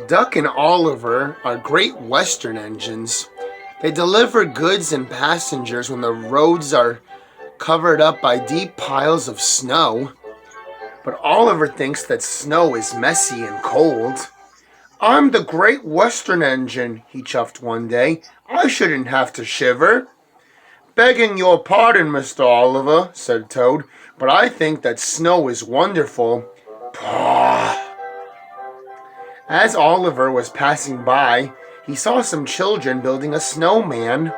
Duck and Oliver are great Western engines. They deliver goods and passengers when the roads are covered up by deep piles of snow. But Oliver thinks that snow is messy and cold. "I'm the great Western engine," he chuffed one day. "I shouldn't have to shiver." "Begging your pardon, Mr. Oliver," said Toad, "but I think that snow is wonderful." Pah! As Oliver was passing by, he saw some children building a snowman.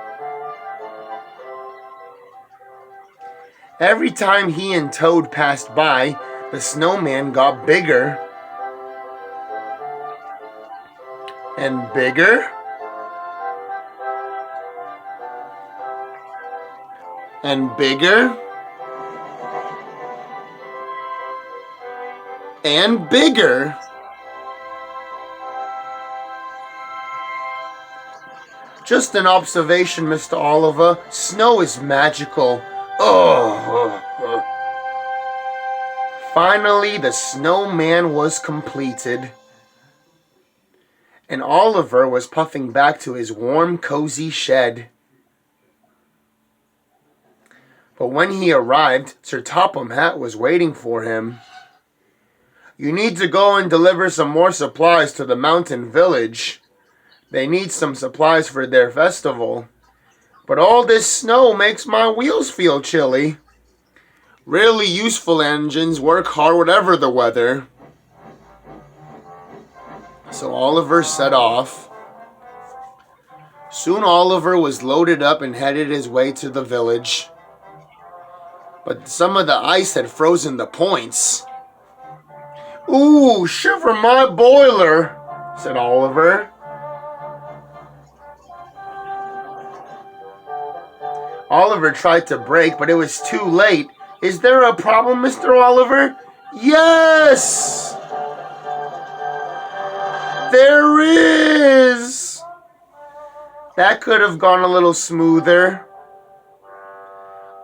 Every time he and Toad passed by, the snowman got bigger and bigger and bigger and bigger. "Just an observation, Mr. Oliver. Snow is magical." Oh. Finally, the snowman was completed, and Oliver was puffing back to his warm, cozy shed. But when he arrived, Sir Topham Hatt was waiting for him. "You need to go and deliver some more supplies to the mountain village. They need some supplies for their festival. But all this snow makes my wheels feel chilly." "Really useful engines work hard whatever the weather." So Oliver set off. Soon Oliver was loaded up and headed his way to the village. But some of the ice had frozen the points. "Ooh, shiver my boiler," said Oliver. Oliver tried to brake, but it was too late. "Is there a problem, Mr. Oliver?" "Yes! There is!" That could have gone a little smoother.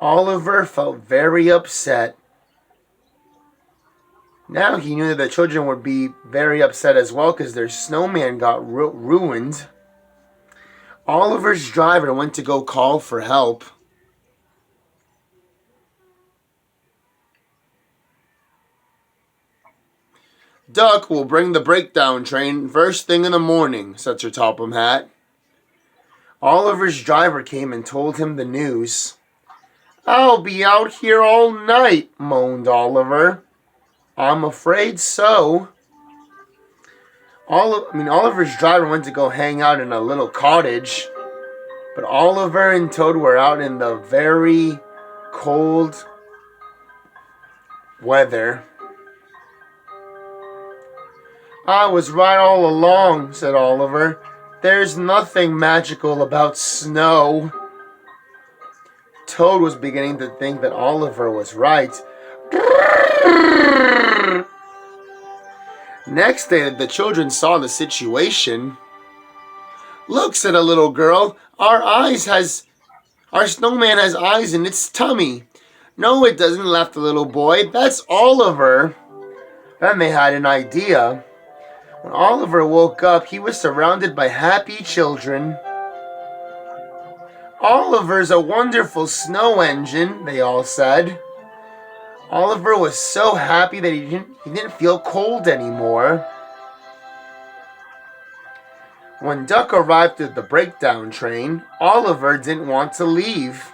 Oliver felt very upset. Now he knew that the children would be very upset as well because their snowman got ruined. Oliver's driver went to go call for help. "Duck will bring the breakdown train first thing in the morning," said Sir Topham Hatt. Oliver's driver came and told him the news. "I'll be out here all night," moaned Oliver. "I'm afraid so." Oliver's driver went to go hang out in a little cottage, but Oliver and Toad were out in the very cold weather. "I was right all along," said Oliver. "There's nothing magical about snow." Toad was beginning to think that Oliver was right. Next day, the children saw the situation. "Look," said a little girl, Our snowman has eyes in its tummy." "No, it doesn't," laughed the little boy. "That's Oliver." Then they had an idea. When Oliver woke up, he was surrounded by happy children. "Oliver's a wonderful snow engine," they all said. Oliver was so happy that he didn't feel cold anymore. When Duck arrived at the breakdown train, Oliver didn't want to leave.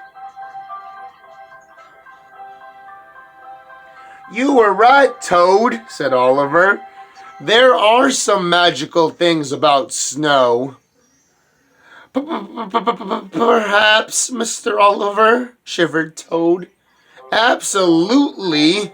"You were right, Toad," said Oliver. "There are some magical things about snow." "Perhaps, Mr. Oliver," shivered Toad. "Absolutely."